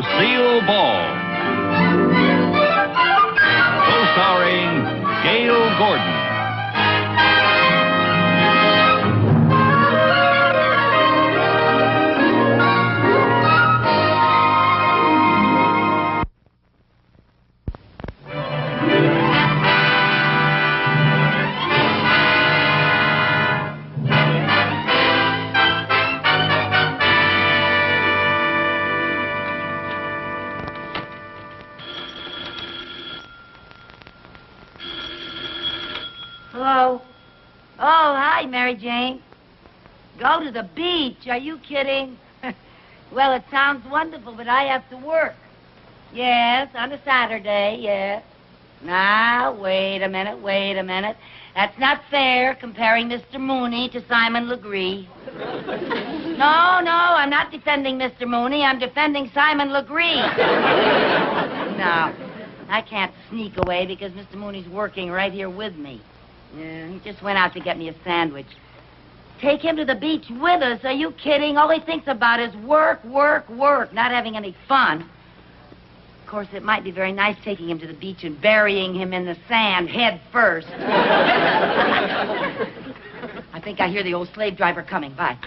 Lucille Ball. Co-starring Gail Gordon. Hello? Oh, hi, Mary Jane. Go to the beach? Are you kidding? Well, it sounds wonderful, but I have to work. Yes, on a Saturday, yes. Now, wait a minute. That's not fair, comparing Mr. Mooney to Simon Legree. No, I'm not defending Mr. Mooney. I'm defending Simon Legree. No, I can't sneak away because Mr. Mooney's working right here with me. Yeah, he just went out to get me a sandwich. Take him to the beach with us? Are you kidding? All he thinks about is work, not having any fun. Of course, it might be very nice taking him to the beach and burying him in the sand head first. I think I hear the old slave driver coming. Bye.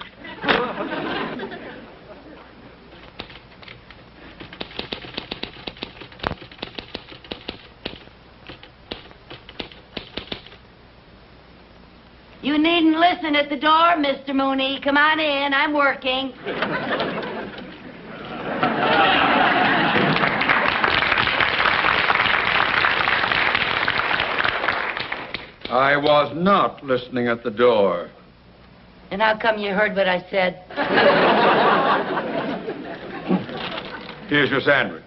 You needn't listen at the door, Mr. Mooney. Come on in. I'm working. I was not listening at the door. And how come you heard what I said? Here's your sandwich.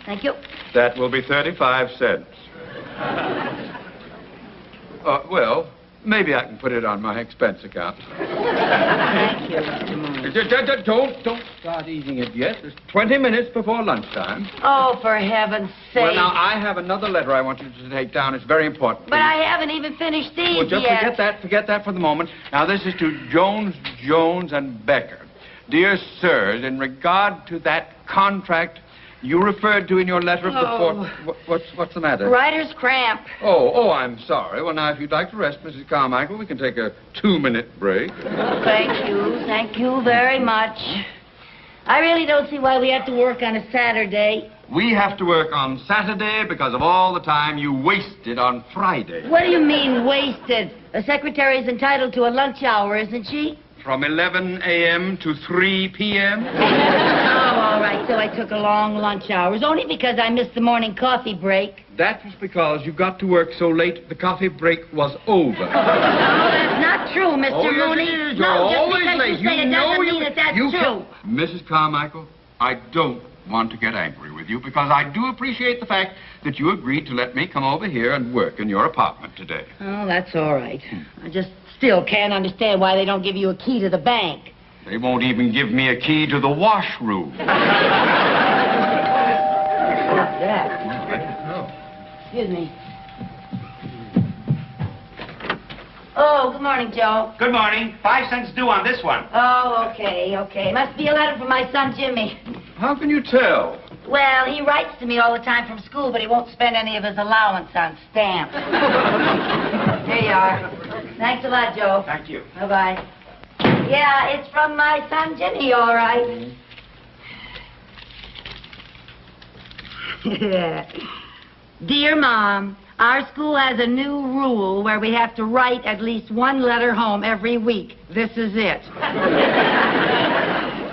Thank you. That will be 35 cents. Well, maybe I can put it on my expense account. Thank you, Mr. Mooney. Don't start eating it yet. It's 20 minutes before lunchtime. Oh, for heaven's sake. Well, now, I have another letter I want you to take down. It's very important. But I haven't even finished these Well, just yet. forget that for the moment. Now, this is to Jones, and Becker. Dear sirs, in regard to that contract you referred to in your letter of the 4th... What's the matter? Writer's cramp. Oh, I'm sorry. Well, now, if you'd like to rest, Mrs. Carmichael, we can take a 2-minute break. Thank you very much. I really don't see why we have to work on a Saturday. We have to work on Saturday because of all the time you wasted on Friday. What do you mean, wasted? A secretary is entitled to a lunch hour, isn't she? From 11 a.m. to 3 p.m.? Oh, all right, so I took a long lunch hour. It was only because I missed the morning coffee break. That was because you got to work so late the coffee break was over. No, that's not true, Mr. Mooney. Yes, it is. No, You're just always because late. you say it doesn't mean that that's true. Mrs. Carmichael, I don't want to get angry with you because I do appreciate the fact that you agreed to let me come over here and work in your apartment today. Oh, that's all right. I just still can't understand why they don't give you a key to the bank. They won't even give me a key to the washroom. What's that? Excuse me. Oh, good morning, Joe. Good morning. 5 cents due on this one. Oh, okay. Must be a letter from my son, Jimmy. How can you tell? Well, he writes to me all the time from school, but he won't spend any of his allowance on stamps. Here you are. Thanks a lot, Joe. Thank you. Bye-bye. Yeah, it's from my son, Jimmy, all right. Dear Mom, our school has a new rule where we have to write at least one letter home every week. This is it.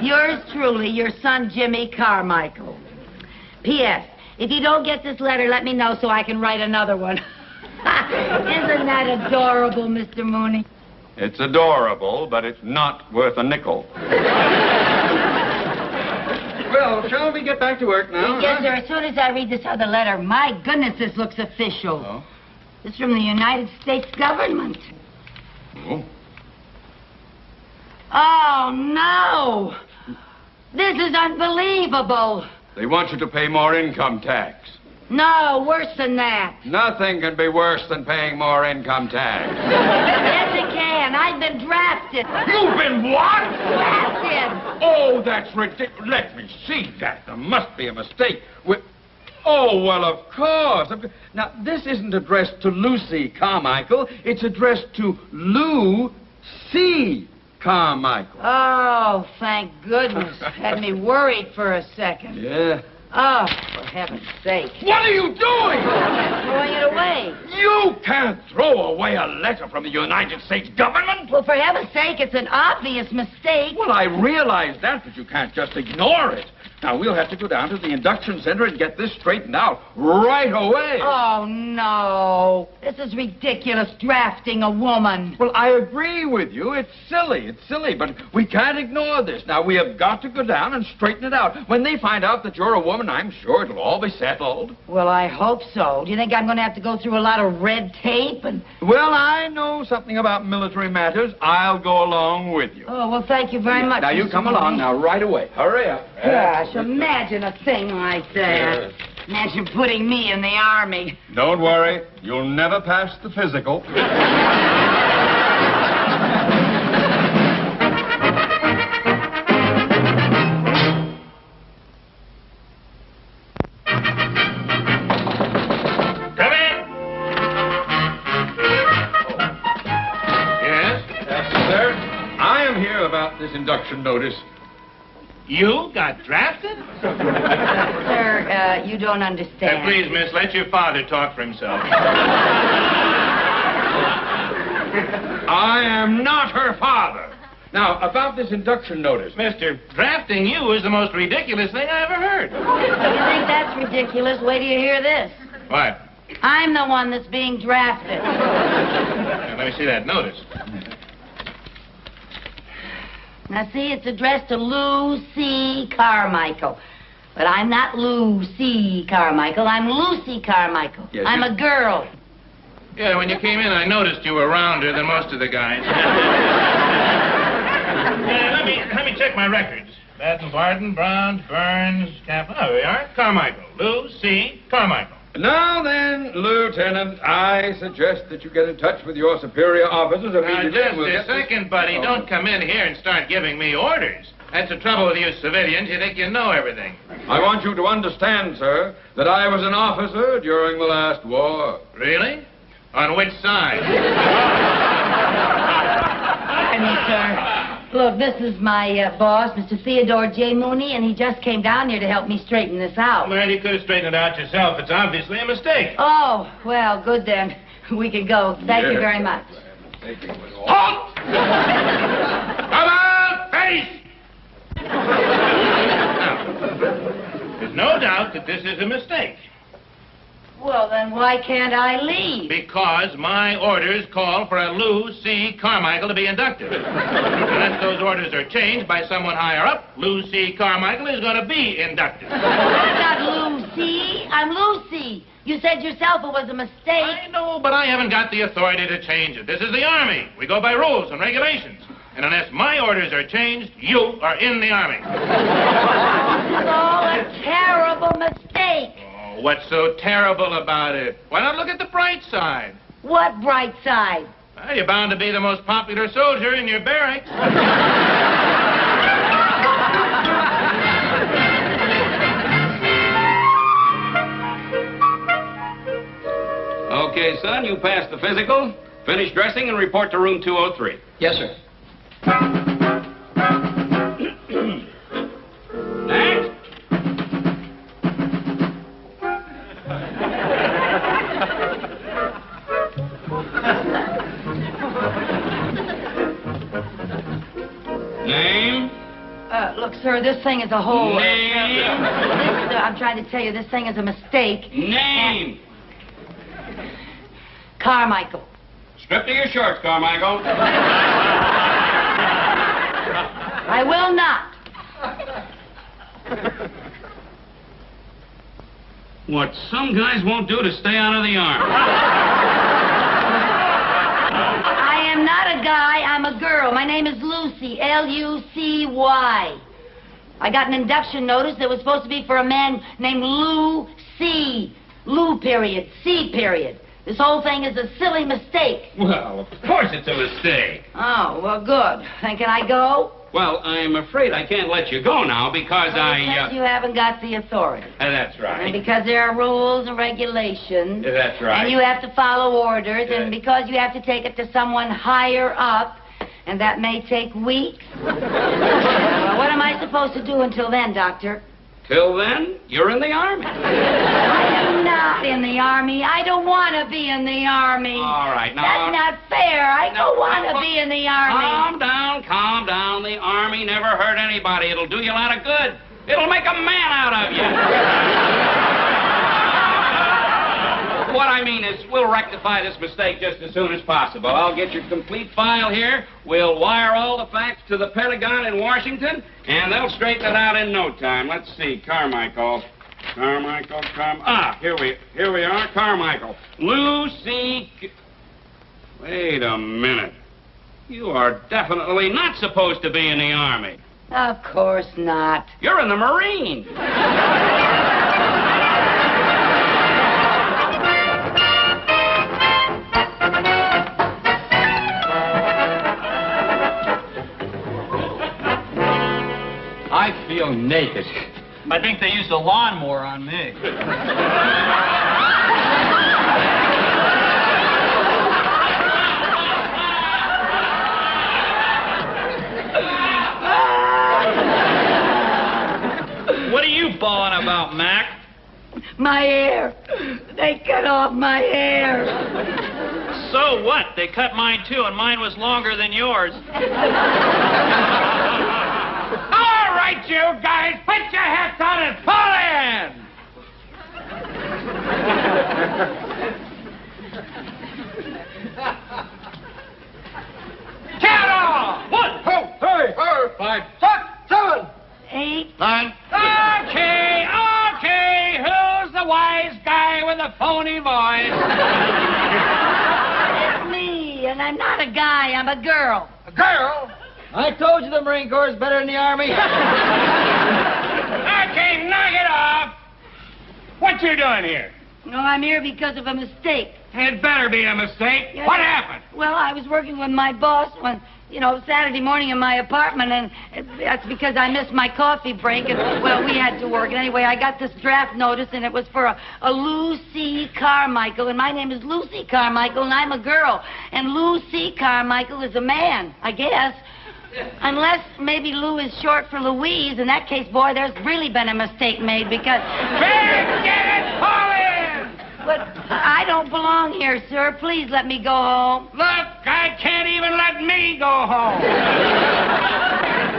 Yours truly, your son, Jimmy Carmichael. P.S. If you don't get this letter, let me know so I can write another one. Isn't that adorable, Mr. Mooney? It's adorable, but it's not worth a nickel. Well, shall we get back to work now? Yes, sir. As soon as I read this other letter, my goodness, this looks official. Oh? It's from the United States government. Oh? Oh, no! This is unbelievable. They want you to pay more income tax. No, worse than that. Nothing can be worse than paying more income tax. Yes, it can. man. I've been drafted. You've been what? Drafted. Oh, that's ridiculous. Let me see that. There must be a mistake. Oh, well, of course. Now, this isn't addressed to Lucy Carmichael. It's addressed to Lou C. Carmichael. Oh, thank goodness. Had me worried for a second. Yeah. Oh, for heaven's sake. What are you doing? I'm throwing it away. You can't throw away a letter from the United States government. Well, for heaven's sake, it's an obvious mistake. Well, I realize that, but you can't just ignore it. Now, we'll have to go down to the induction center and get this straightened out right away. Oh, no. This is ridiculous, drafting a woman. Well, I agree with you. It's silly, but we can't ignore this. Now, we have got to go down and straighten it out. When they find out that you're a woman, I'm sure it'll all be settled. Well, I hope so. Do you think I'm going to have to go through a lot of red tape and... Well, I know something about military matters. I'll go along with you. Oh, well, thank you very much. Now, you Mr. come along Mooney. now right away. Hurry up. Gosh, imagine a thing like that. Imagine putting me in the Army. Don't worry. You'll never pass the physical. Come in. Yes? Yes, sir. I am here about this induction notice. You got drafted? Sir, you don't understand. Please, miss, let your father talk for himself. I am not her father. Now, about this induction notice. Mister, drafting you is the most ridiculous thing I ever heard. You think that's ridiculous? Wait till you hear this. What? I'm the one that's being drafted. Now, let me see that notice. Now, see, it's addressed to Lou C. Carmichael. But I'm not Lou C. Carmichael. I'm Lucy Carmichael. Yes, I'm a girl. Yeah, when you came in, I noticed you were rounder than most of the guys. Let me check my records. Batten, Barton, Brown, Burns, Kaplan. Oh, there we are. Carmichael. Lou C. Carmichael. Now then, Lieutenant, I suggest that you get in touch with your superior officers Now, immediately. just and we'll a get this- second, buddy. Oh. Don't come in here and start giving me orders. That's the trouble with you civilians. You think you know everything. I want you to understand, sir, that I was an officer during the last war. Really? On which side? Pardon me, sir. Look, this is my boss, Mr. Theodore J. Mooney, and he just came down here to help me straighten this out. Well, you could have straightened it out yourself. It's obviously a mistake. Oh, well, good then. We can go. Thank you Yes. very much. Halt! About face! Now, there's no doubt that this is a mistake. Well, then why can't I leave? Because my orders call for a Lou C. Carmichael to be inducted. Unless those orders are changed by someone higher up, Lou C. Carmichael is going to be inducted. I'm not Lucy. I'm Lucy. You said yourself it was a mistake. I know, but I haven't got the authority to change it. This is the Army. We go by rules and regulations. And unless my orders are changed, you are in the Army. It's all a terrible mistake. Oh, what's so terrible about it? Why not look at the bright side? What bright side? Well, you're bound to be the most popular soldier in your barracks. Okay, son, you passed the physical. Finish dressing and report to room 203. Yes, sir. Next. Name? Look, sir, this thing is a whole... Name? I'm trying to tell you, this thing is a mistake. Name. Carmichael. Strip to your shorts, Carmichael. I will not. What some guys won't do to stay out of the Army. I am not a guy, I'm a girl. My name is Lucy, Lucy. I got an induction notice that was supposed to be for a man named Lou C. Lou period, C period. This whole thing is a silly mistake. Well, of course it's a mistake. Oh, well, good. Then can I go? Well, I'm afraid I can't let you go now because Because you haven't got the authority. That's right. And because there are rules and regulations. That's right. And you have to follow orders. And because you have to take it to someone higher up. And that may take weeks. Well, what am I supposed to do until then, Doctor? Till then, you're in the Army. I am not in the Army. I don't want to be in the Army. All right, now... That's not fair. I don't want to be in the Army. Calm down, calm down. The Army never hurt anybody. It'll do you a lot of good. It'll make a man out of you. What I mean is, we'll rectify this mistake just as soon as possible. I'll get your complete file here. We'll wire all the facts to the Pentagon in Washington, and they'll straighten it out in no time. Let's see, Carmichael. Here we are, Carmichael. Lucy... Wait a minute. You are definitely not supposed to be in the Army. Of course not. You're in the Marines. I feel naked. I think they used a lawnmower on me. What are you bawling about, Mac? My hair. They cut off my hair. So what? They cut mine too, and mine was longer than yours. All right, you guys, put your hats on and pull in! Count off! 1, 2, 3, 4, 5, 6, 7, 8. 9. Okay, who's the wise guy with the phony voice? It's me, and I'm not a guy. I'm a girl. A girl? I told you the Marine Corps is better than the Army. Okay, knock it off. What you doing here? No, I'm here because of a mistake. It better be a mistake. Yes. What happened? Well, I was working with my boss one, Saturday morning in my apartment, and that's because I missed my coffee break, and, well, we had to work. And anyway, I got this draft notice, and it was for a Lucy Carmichael, and my name is Lucy Carmichael, and I'm a girl. And Lucy Carmichael is a man, I guess. Unless maybe Lou is short for Louise. In that case, boy, there's really been a mistake made because... Get it, pull in! But I don't belong here, sir. Please let me go home. Look, I can't even let me go home.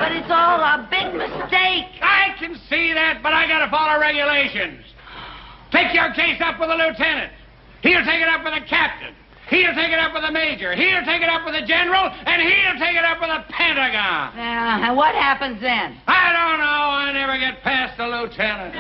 But it's all a big mistake. I can see that, but I gotta follow regulations. Take your case up with the lieutenant. He'll take it up with the captain. He'll take it up with the major. He'll take it up with the general. And he'll take it up with the Pentagon. And what happens then? I don't know. I never get past the lieutenant.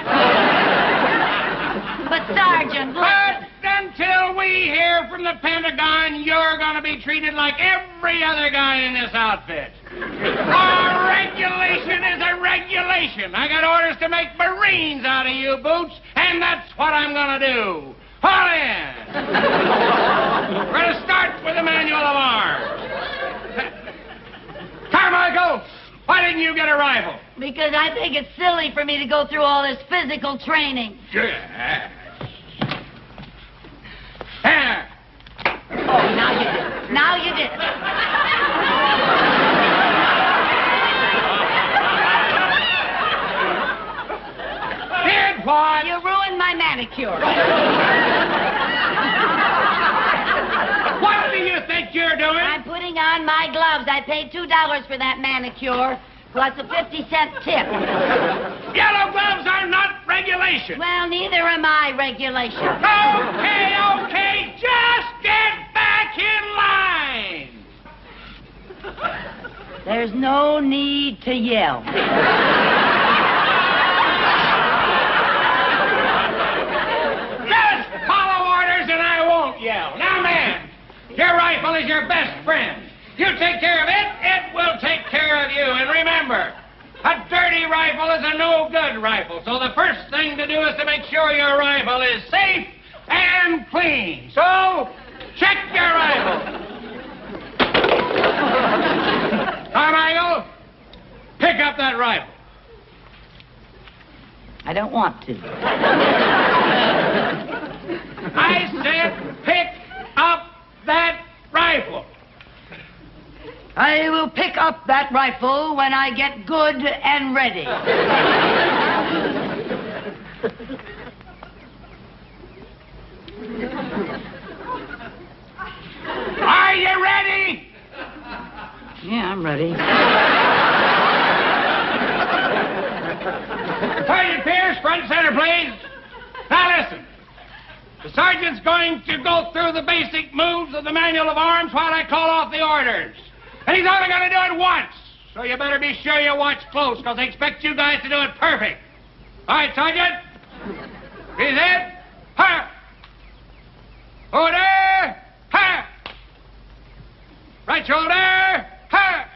But, Sergeant, look... But until we hear from the Pentagon, you're going to be treated like every other guy in this outfit. A regulation is a regulation. I got orders to make Marines out of you, Boots, and that's what I'm going to do. Pull in. We're going to start with the manual of arms. Carmichael, why didn't you get a rifle? Because I think it's silly for me to go through all this physical training. Yeah. Oh, now you did it. Now you did it. Did what? You ruined my manicure. What do you think you're doing? I'm putting on my gloves. I paid $2 for that manicure, plus a 50-cent tip. Yellow gloves are not regulation. Well, neither am I regulation. Okay, just get back in line. There's no need to yell. Just follow orders and I won't yell. Now, man, your rifle is your best friend. You take care of it, it will take care of you. And remember, a dirty rifle is a no-good rifle. So the first thing to do is to make sure your rifle is safe and clean. So, check your rifle. Carmichael, pick up that rifle. I don't want to. I said pick up that rifle. I will pick up that rifle when I get good and ready. Are you ready? Yeah, I'm ready. Sergeant Pierce, front and center, please. Now listen. The sergeant's going to go through the basic moves of the manual of arms while I call off the orders. And he's only going to do it once. So you better be sure you watch close, because they expect you guys to do it perfect. All right, Sergeant. Breathe in. Ha! Order. Ha! Right shoulder. Ha!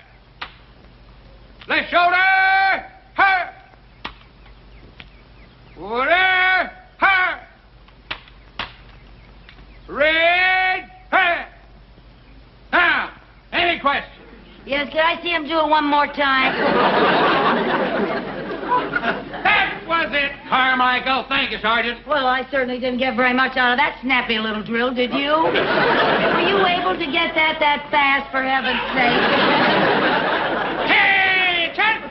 Left shoulder. Ha! Order. Ha! Red. Ha! Now, any questions? Yes, can I see him do it one more time? That was it, Carmichael. Thank you, Sergeant. Well, I certainly didn't get very much out of that snappy little drill, did you? Were you able to get that fast, for heaven's sake? Attention!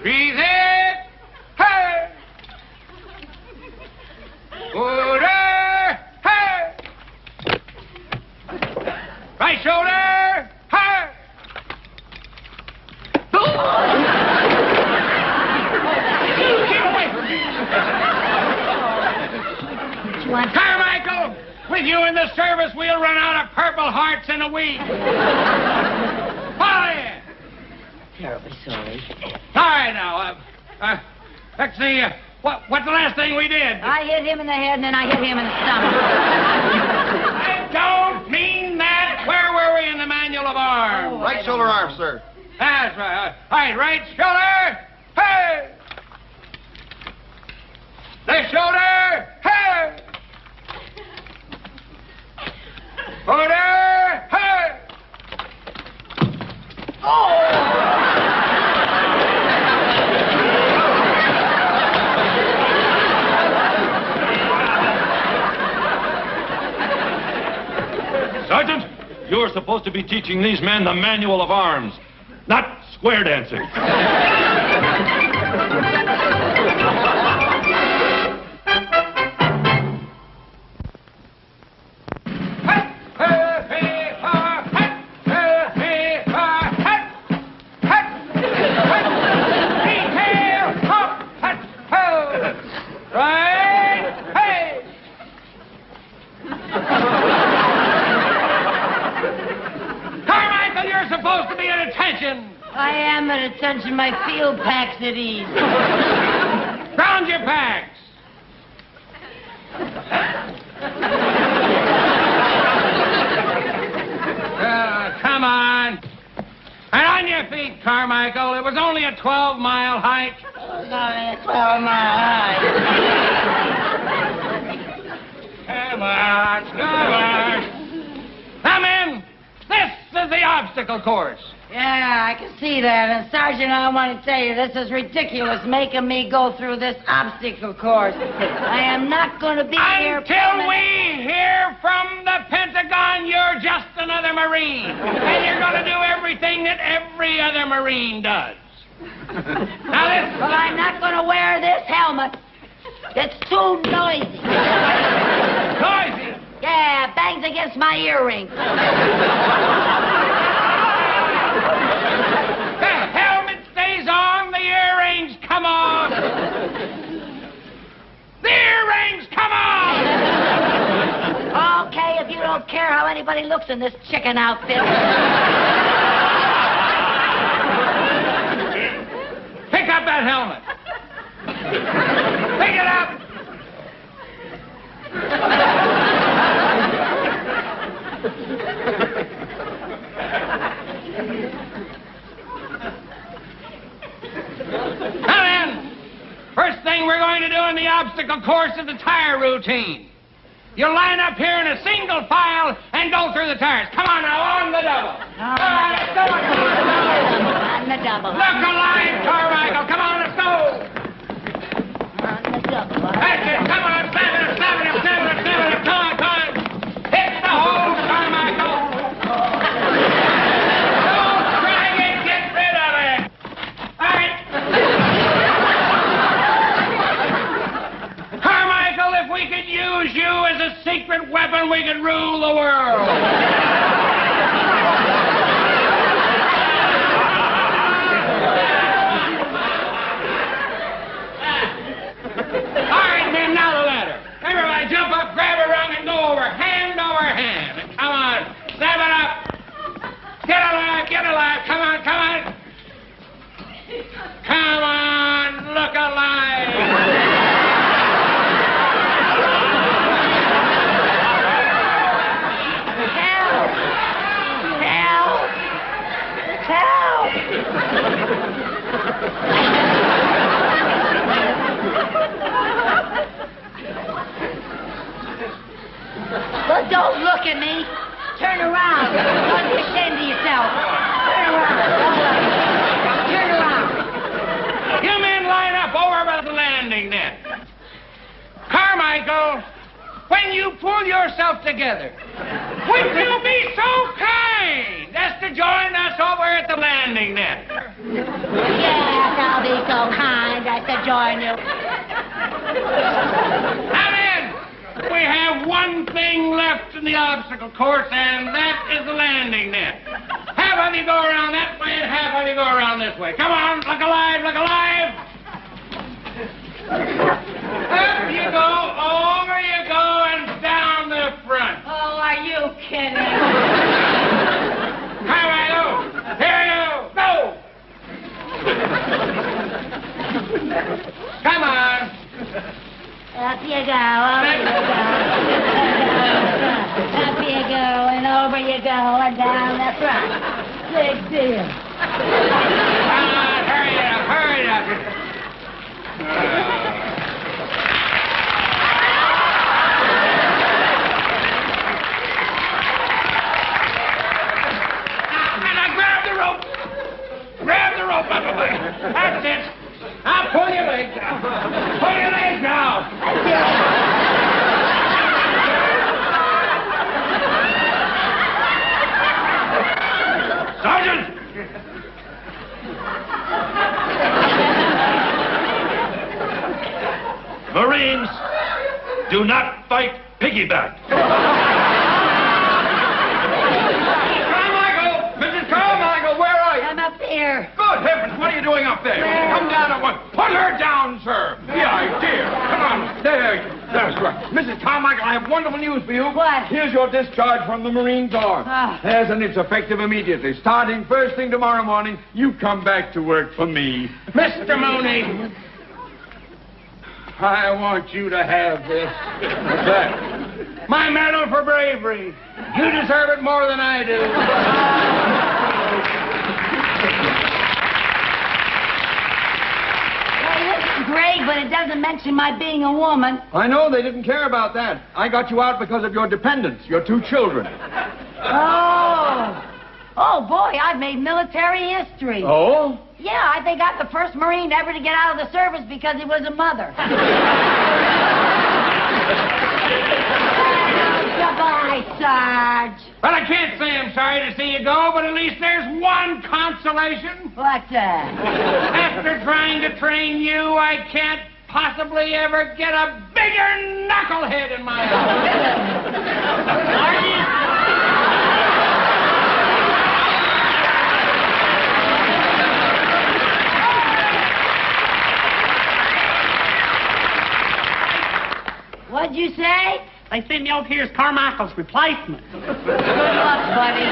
Breathe in. Hey! Order. Hey! Right shoulder. Hey! Keep away from me. What you want? Carmichael, with you in the service, we'll run out of Purple Hearts in a week. Follow in. Terribly sorry. All right, now, let's see, what's the last thing we did? I hit him in the head, and then I hit him in the stomach. I don't mean that. Where were we in the manual of arms? Right shoulder arm, sir. That's right. All right, right shoulder. Hey! Left shoulder. Hey! Order. Hey! Sergeant, you're supposed to be teaching these men the manual of arms, not square dancing. I am at attention. My field pack's at ease. Round your packs. Come on. And on your feet, Carmichael. It was only a 12-mile hike. Only a 12-mile hike. Come on, come on. Now, men, this is the obstacle course. Yeah, I can see that. And, Sergeant, I want to tell you, this is ridiculous, making me go through this obstacle course. I am not going to be here... Until we hear from the Pentagon, you're just another Marine. And you're going to do everything that every other Marine does. Now, listen. Well, I'm not going to wear this helmet. It's too noisy. Noisy. Yeah, it bangs against my earring. The helmet stays on, the earrings come off. The earrings come off. Okay, if you don't care how anybody looks in this chicken outfit. Pick up that helmet. Pick it up. Now then, First thing we're going to do in the obstacle course is the tire routine. You'll line up here in a single file and go through the tires. Come on now, on the double. All right, let's go. On the double. Look alive, Carmichael. Come on, let's go. On the double. That's it. Come on, 7. Come on. Hit the hole, Carmichael. Don't try and get rid of it. All right. Carmichael, if we could use you as a secret weapon, we could rule the world. All right, men, now the ladder. Everybody jump up, grab a rung, and go over hand. Come on, 7 up. Get alive. Come on. Come on, look alive. Help! Well, don't look at me. Turn around. Don't be ashamed of yourself. Turn around. You men line up over by the landing net. Carmichael, when you pull yourself together, would you be so kind as to join us over at the landing net? Yes, I'll be so kind as to join you. Now then, we have one thing left in the obstacle course, and that is the landing net. Half of you go around that way, and half of you go around this way. Come on, look alive. Up you go, over you go, and down the front. Oh, are you kidding? Carmichael, here you go. Come on. Up you go, over you go. Up you go, and over you go, and down the front. Big deal. Come on, hurry up. Now grab the rope out of the way. That's it. Now pull your legs down. Pull your legs down. Sergeant! Marines, do not fight piggyback. Mrs. Carmichael, where are you? I'm up here. Good heavens, what are you doing up there? Come down at once. Put her down, sir. The idea. Come on. There. That's right. Mrs. Carmichael, I have wonderful news for you. What? Here's your discharge from the Marine Corps. Ah. Yes, and it's effective immediately. Starting first thing tomorrow morning, you come back to work for me. Mr. Mooney, I want you to have this. What's that? My medal for bravery. You deserve it more than I do. Hey, this is great, but it doesn't mention my being a woman. I know they didn't care about that. I got you out because of your dependents, your 2 children. Oh, boy, I've made military history. Oh? Yeah, I think I'm the first Marine ever to get out of the service because he was a mother. Goodbye, Sarge. Well, I can't say I'm sorry to see you go, but at least there's one consolation. What's that? After trying to train you, I can't possibly ever get a bigger knucklehead in my life. What'd you say? They sent me out here as Carmichael's replacement. Good luck, buddy.